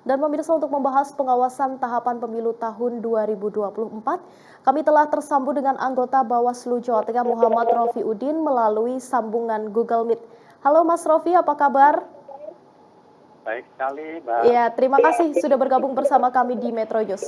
Dan pemirsa untuk membahas pengawasan tahapan pemilu tahun 2024, kami telah tersambung dengan anggota Bawaslu Jawa Tengah Muhammad Rofi Udin melalui sambungan Google Meet. Halo Mas Rofi, apa kabar? Baik sekali, Mbak. Ya, terima kasih sudah bergabung bersama kami di Metro News.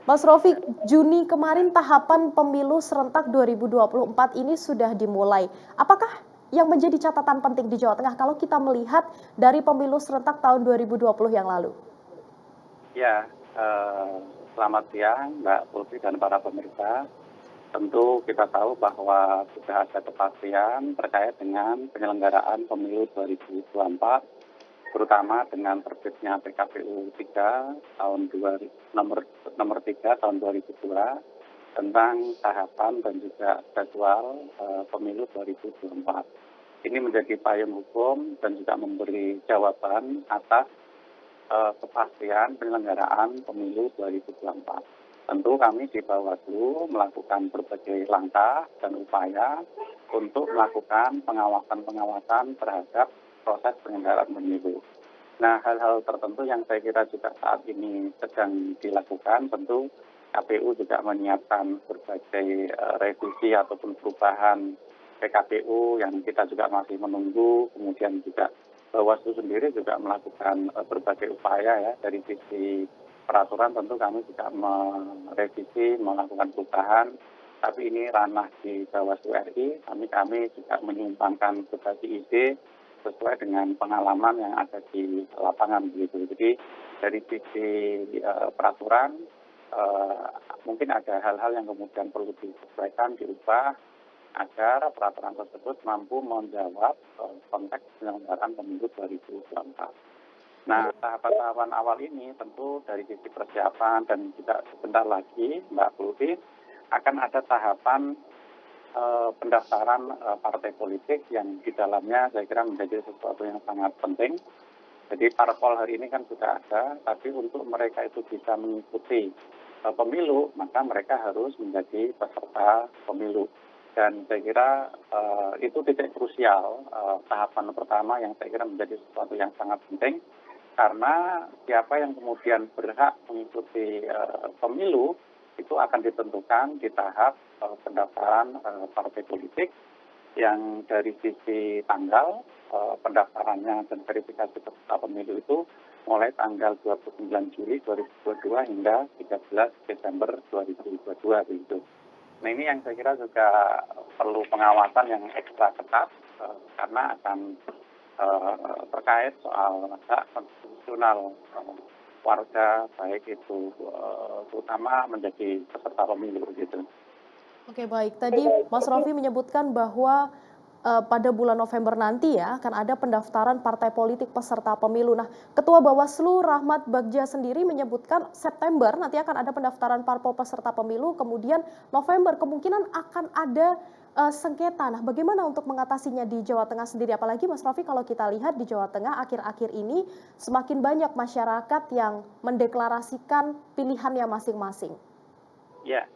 Mas Rofi, Juni kemarin tahapan pemilu serentak 2024 ini sudah dimulai. Apakah yang menjadi catatan penting di Jawa Tengah kalau kita melihat dari pemilu serentak tahun 2020 yang lalu? Ya, selamat siang Mbak Putri dan para pemirsa. Tentu kita tahu bahwa sudah ada kepastian terkait dengan penyelenggaraan pemilu 2024, terutama dengan terbitnya PKPU 3 tahun nomor 3 tahun 2002 tentang tahapan dan juga jadwal pemilu 2024. Ini menjadi payung hukum dan juga memberi jawaban atas kepastian penyelenggaraan pemilu 2024. Tentu kami di Bawaslu melakukan berbagai langkah dan upaya untuk melakukan pengawasan terhadap proses penyelenggaraan pemilu. Nah, hal-hal tertentu yang saya kira juga saat ini sedang dilakukan, tentu KPU juga menyiapkan berbagai revisi ataupun perubahan PKPU yang kita juga masih menunggu, kemudian juga Bawaslu sendiri juga melakukan berbagai upaya ya dari sisi peraturan, tentu kami juga merevisi, melakukan perubahan, tapi ini ranah di Bawaslu RI, kami juga menyumbangkan berbagai ide sesuai dengan pengalaman yang ada di lapangan begitu. Jadi dari sisi peraturan mungkin ada hal-hal yang kemudian perlu disesuaikan, diubah agar peraturan tersebut mampu menjawab konteks penyelenggaraan pemilu 2024. Nah, tahapan-tahapan awal ini tentu dari sisi persiapan dan juga sebentar lagi, Mbak Putri, akan ada tahapan pendaftaran partai politik yang di dalamnya saya kira menjadi sesuatu yang sangat penting. Jadi parpol hari ini kan sudah ada, tapi untuk mereka itu bisa mengikuti pemilu, maka mereka harus menjadi peserta pemilu. Dan saya kira itu titik krusial, tahapan pertama yang saya kira menjadi sesuatu yang sangat penting, karena siapa yang kemudian berhak mengikuti pemilu itu akan ditentukan di tahap pendaftaran partai politik yang dari sisi tanggal pendaftarannya dan verifikasi peserta pemilu itu mulai tanggal 29 Juli 2022 hingga 13 Desember 2022 begitu. Nah, ini yang saya kira juga perlu pengawasan yang ekstra ketat karena akan terkait soal hak konstitusional warga, baik itu terutama menjadi peserta pemilu gitu. Oke, baik. Tadi Mas Rofi menyebutkan bahwa pada bulan November nanti ya akan ada pendaftaran partai politik peserta pemilu. Nah, Ketua Bawaslu Rahmat Bagja sendiri menyebutkan September nanti akan ada pendaftaran parpol peserta pemilu, kemudian November kemungkinan akan ada sengketa. Nah, bagaimana untuk mengatasinya di Jawa Tengah sendiri? Apalagi Mas Rofi kalau kita lihat di Jawa Tengah akhir-akhir ini semakin banyak masyarakat yang mendeklarasikan pilihannya masing-masing. Ya,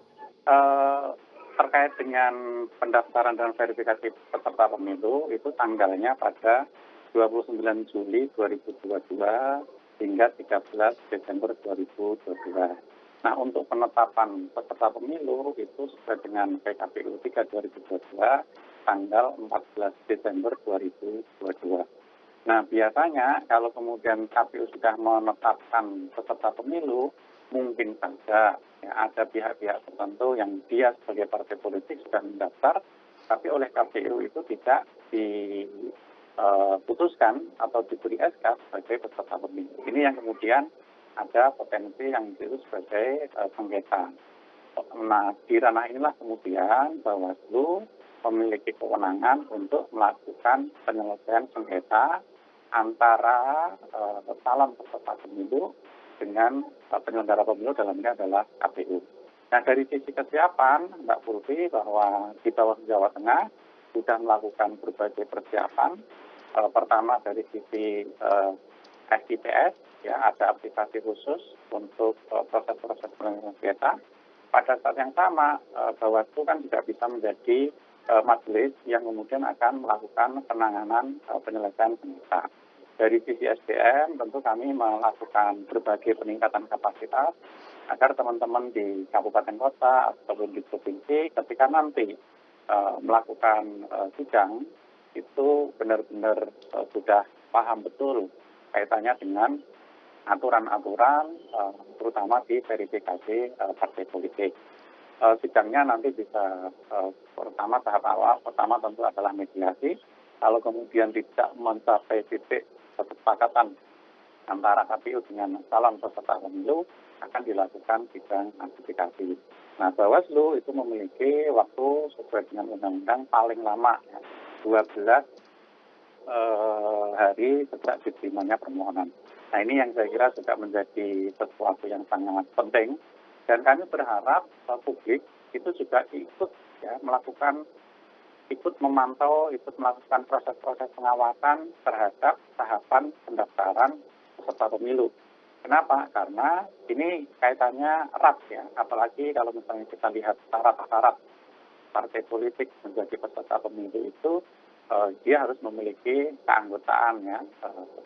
terkait dengan pendaftaran dan verifikasi peserta pemilu itu tanggalnya pada 29 Juli 2022 hingga 13 Desember 2022. Nah, untuk penetapan peserta pemilu itu sesuai dengan PKPU 3 2022 tanggal 14 Desember 2022. Nah, biasanya kalau kemudian KPU sudah menetapkan peserta pemilu, mungkin saja ya, ada pihak-pihak tertentu yang dia sebagai partai politik sudah mendaftar, tapi oleh KPU itu tidak diputuskan atau diberi SK sebagai peserta pemilu. Ini yang kemudian ada potensi yang disebut sebagai sengketa. Nah, di ranah inilah kemudian Bawaslu memiliki kewenangan untuk melakukan penyelesaian sengketa antara calon peserta pemilu dengan penyelenggara pemilu, dalamnya adalah KPU. Nah, dari sisi kesiapan, Mbak Putri, bahwa di Bawaslu Jawa Tengah sudah melakukan berbagai persiapan. Pertama dari sisi SIPS, ya ada aplikasi khusus untuk proses-proses penyelesaian sengketa. Pada saat yang sama, Bawaslu kan juga bisa menjadi majelis yang kemudian akan melakukan penanganan penyelesaian sengketa. dari sisi SDM tentu kami melakukan berbagai peningkatan kapasitas agar teman-teman di kabupaten kota ataupun di provinsi ketika nanti melakukan sidang itu benar-benar sudah paham betul kaitannya dengan aturan-aturan terutama di verifikasi partai politik. Sidangnya nanti bisa pertama tahap awal pertama tentu adalah mediasi. Kalau kemudian tidak mencapai titik kesepakatan antara KPU dengan calon peserta pemilu akan dilakukan sidang notifikasi. Nah, Bawaslu itu memiliki waktu sesuai dengan undang-undang paling lama ya, 12 hari sejak diterimanya permohonan. Nah, ini yang saya kira juga menjadi sesuatu yang sangat penting dan kami berharap publik itu juga ikut memantau, ikut melakukan proses-proses pengawasan terhadap tahapan pendaftaran peserta pemilu. Kenapa? Karena ini kaitannya erat ya, apalagi kalau misalnya kita lihat syarat-syarat partai politik menjadi peserta pemilu itu, dia harus memiliki keanggotaan ya,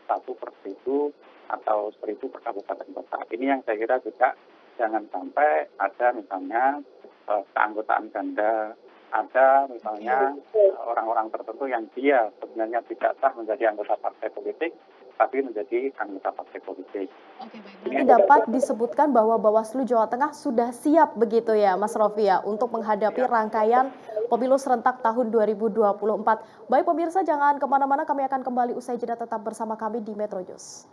1/1000 atau 1000 per kabupaten kota. Ini yang saya kira juga jangan sampai ada misalnya keanggotaan ganda, ada misalnya orang-orang tertentu yang dia sebenarnya tidak sah menjadi anggota partai politik, tapi menjadi anggota partai politik. Berarti dapat disebutkan bahwa Bawaslu Jawa Tengah sudah siap begitu ya Mas Rofi ya untuk menghadapi rangkaian pemilu serentak tahun 2024. Baik pemirsa jangan kemana-mana, kami akan kembali usai jeda, tetap bersama kami di Metro News.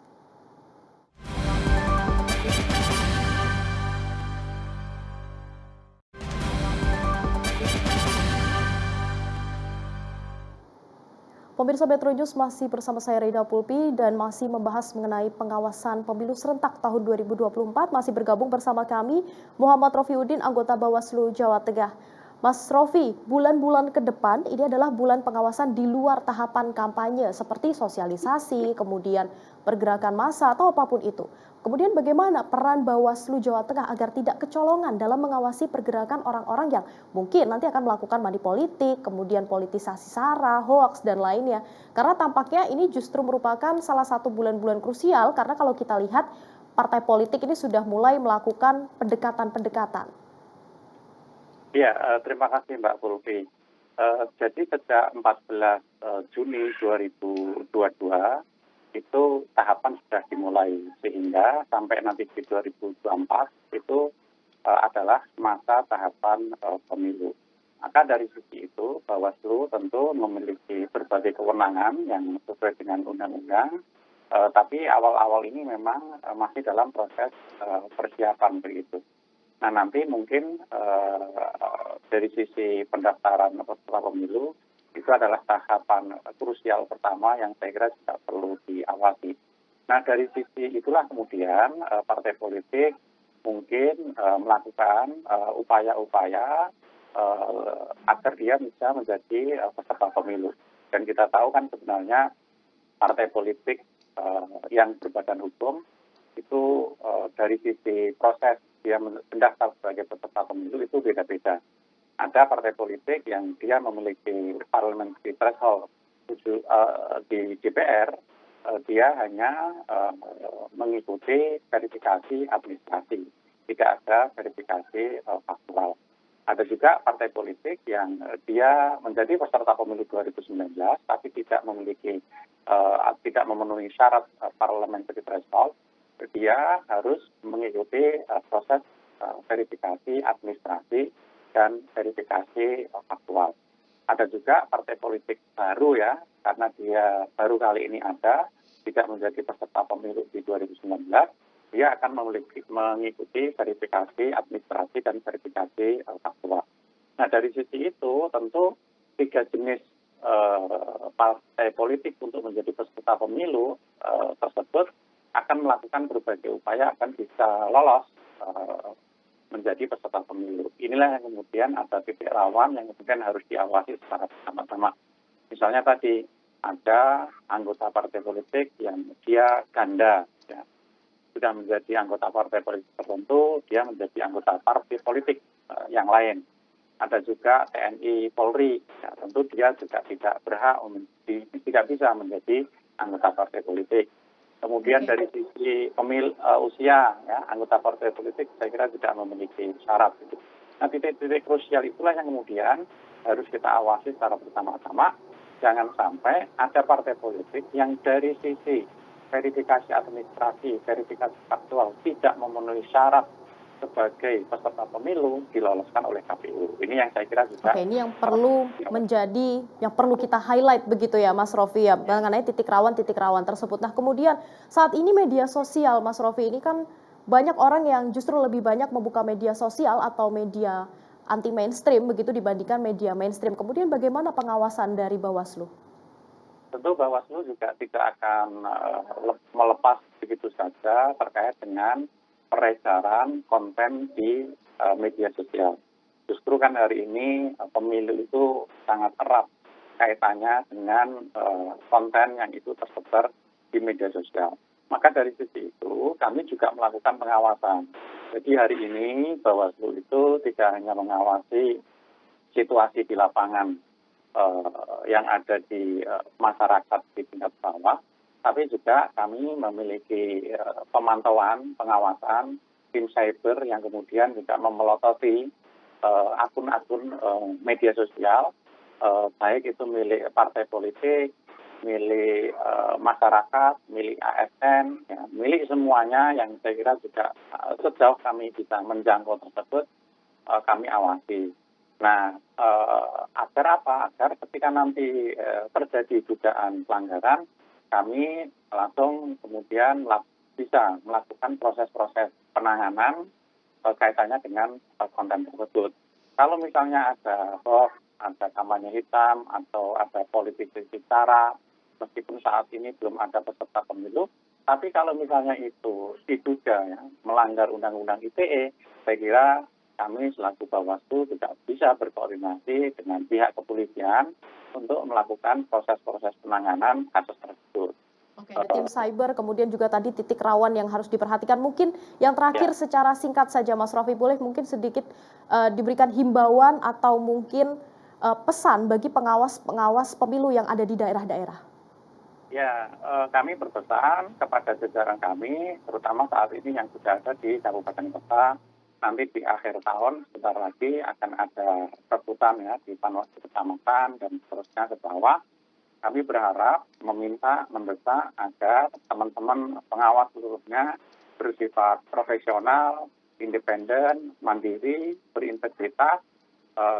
Pemirsa Metro News masih bersama saya Rina Pulpi dan masih membahas mengenai pengawasan pemilu serentak tahun 2024. Masih bergabung bersama kami Muhammad Rofiuddin, anggota Bawaslu Jawa Tengah. Mas Rofi, bulan-bulan ke depan ini adalah bulan pengawasan di luar tahapan kampanye seperti sosialisasi, kemudian pergerakan massa atau apapun itu. Kemudian bagaimana peran Bawaslu Jawa Tengah agar tidak kecolongan dalam mengawasi pergerakan orang-orang yang mungkin nanti akan melakukan money politik, kemudian politisasi sara, hoaks, dan lainnya. Karena tampaknya ini justru merupakan salah satu bulan-bulan krusial karena kalau kita lihat partai politik ini sudah mulai melakukan pendekatan-pendekatan. Iya, terima kasih Mbak Pulvi. Jadi sejak 14 Juni 2022 itu tahapan sudah dimulai sehingga sampai nanti di 2024 itu adalah masa tahapan pemilu. Maka dari sisi itu Bawaslu tentu memiliki berbagai kewenangan yang sesuai dengan undang-undang, tapi awal-awal ini memang masih dalam proses persiapan begitu. Nah nanti mungkin dari sisi pendaftaran peserta pemilu itu adalah tahapan krusial pertama yang saya kira juga perlu diawasi. Nah dari sisi itulah kemudian partai politik mungkin melakukan upaya-upaya agar dia bisa menjadi peserta pemilu. Dan kita tahu kan sebenarnya partai politik yang berbadan hukum itu dari sisi proses dia mendaftar sebagai peserta pemilu itu beda-beda. Ada partai politik yang dia memiliki parliamentary threshold di DPR, dia hanya mengikuti verifikasi administrasi, tidak ada verifikasi faktual. Ada juga partai politik yang dia menjadi peserta pemilu 2019 tapi tidak memenuhi syarat parliamentary threshold. Dia harus mengikuti proses verifikasi administrasi dan verifikasi faktual. Ada juga partai politik baru ya, karena dia baru kali ini ada, tidak menjadi peserta pemilu di 2019, dia akan mengikuti verifikasi administrasi dan verifikasi faktual. Nah dari sisi itu tentu 3 jenis partai politik untuk menjadi peserta pemilu tersebut akan melakukan berbagai upaya akan bisa lolos menjadi peserta pemilu. Inilah yang kemudian ada titik rawan yang kemudian harus diawasi secara bersama-sama. Misalnya tadi ada anggota partai politik yang dia ganda, ya, sudah menjadi anggota partai politik tertentu, dia menjadi anggota partai politik yang lain. Ada juga TNI Polri, ya, tentu dia juga tidak berhak, tidak bisa menjadi anggota partai politik. Kemudian Oke. dari sisi usia, ya, anggota partai politik saya kira tidak memiliki syarat. Gitu. Nah, titik-titik krusial itulah yang kemudian harus kita awasi secara bersama-sama. Jangan sampai ada partai politik yang dari sisi verifikasi administrasi, verifikasi faktual tidak memenuhi syarat sebagai peserta pemilu diloloskan oleh KPU. Ini yang saya kira juga Oke, ini yang perlu yang perlu kita highlight begitu ya Mas Rofi ya, mengenai titik rawan tersebut. Nah kemudian saat ini media sosial Mas Rofi ini kan banyak orang yang justru lebih banyak membuka media sosial atau media anti mainstream begitu dibandingkan media mainstream. Kemudian bagaimana pengawasan dari Bawaslu? tentu Bawaslu juga tidak akan melepas begitu saja terkait dengan peredaran konten di media sosial. Justru kan hari ini pemilu itu sangat erat kaitannya dengan konten yang itu tersebar di media sosial. Maka dari sisi itu kami juga melakukan pengawasan. Jadi hari ini Bawaslu itu tidak hanya mengawasi situasi di lapangan yang ada di masyarakat di tingkat bawah, tapi juga kami memiliki pemantauan, pengawasan, tim cyber yang kemudian juga memelototi akun-akun media sosial, baik itu milik partai politik, milik masyarakat, milik ASN, ya, milik semuanya yang saya kira juga sejauh kami bisa menjangkau tersebut, kami awasi. Nah, agar apa? Agar ketika nanti terjadi dugaan pelanggaran, kami langsung kemudian bisa melakukan proses-proses penanganan kaitannya dengan konten tersebut. Kalau misalnya ada hoax, ada kampanye hitam, atau ada politik cara, meskipun saat ini belum ada peserta pemilu, tapi kalau misalnya itu diduga ya, melanggar Undang-Undang ITE, saya kira kami selaku Bawaslu juga bisa berkoordinasi dengan pihak kepolisian untuk melakukan proses-proses penanganan kasus tersebut. Oke, ada tim cyber, kemudian juga tadi titik rawan yang harus diperhatikan. Mungkin yang terakhir Ya. secara singkat saja Mas Rofi, boleh mungkin sedikit diberikan himbauan atau mungkin pesan bagi pengawas pemilu yang ada di daerah-daerah. Ya, kami berpesan kepada jajaran kami, terutama saat ini yang sudah ada di kabupaten kota. Nanti di akhir tahun sebentar lagi akan ada rebutan ya di Panwaslu kecamatan dan seterusnya ke bawah. Kami berharap mendesak agar teman-teman pengawas seluruhnya bersifat profesional, independen, mandiri, berintegritas.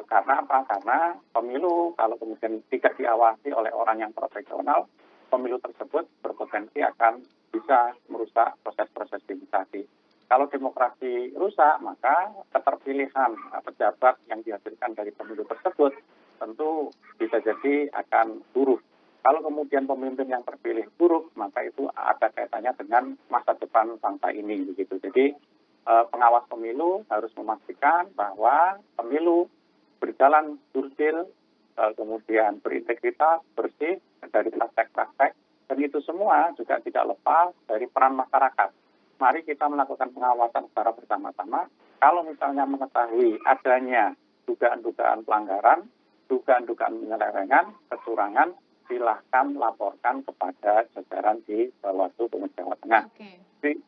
Karena apa? Karena pemilu kalau kemudian tidak diawasi oleh orang yang profesional, pemilu tersebut berpotensi akan bisa merusak proses-proses demokrasi. Kalau demokrasi rusak, maka keterpilihan pejabat yang dihasilkan dari pemilu tersebut tentu bisa jadi akan buruk. Kalau kemudian pemimpin yang terpilih buruk, maka itu ada kaitannya dengan masa depan bangsa ini. Begitu. Jadi pengawas pemilu harus memastikan bahwa pemilu berjalan jurdil, kemudian berintegritas, bersih dari praktek-praktek, dan itu semua juga tidak lepas dari peran masyarakat. Mari kita melakukan pengawasan secara bersama-sama. Kalau misalnya mengetahui adanya dugaan-dugaan pelanggaran, dugaan-dugaan penyelewengan, kecurangan, silahkan laporkan kepada jajaran di Bawaslu Provinsi Jawa Tengah. Jadi,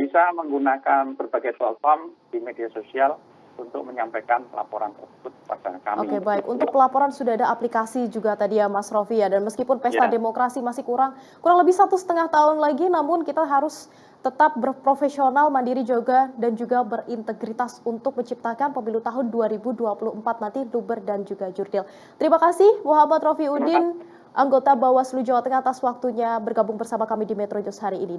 bisa menggunakan berbagai platform di media sosial untuk menyampaikan laporan tersebut kepada kami. Oke, baik. Untuk pelaporan sudah ada aplikasi juga tadi ya Mas Rofi ya, dan meskipun pesta demokrasi masih kurang lebih 1,5 tahun lagi, namun kita harus tetap berprofesional, mandiri juga, dan juga berintegritas untuk menciptakan pemilu tahun 2024 nanti luber dan juga jurdil. Terima kasih Muhammad Rofi Udin, anggota Bawaslu Jawa Tengah atas waktunya bergabung bersama kami di Metro News hari ini.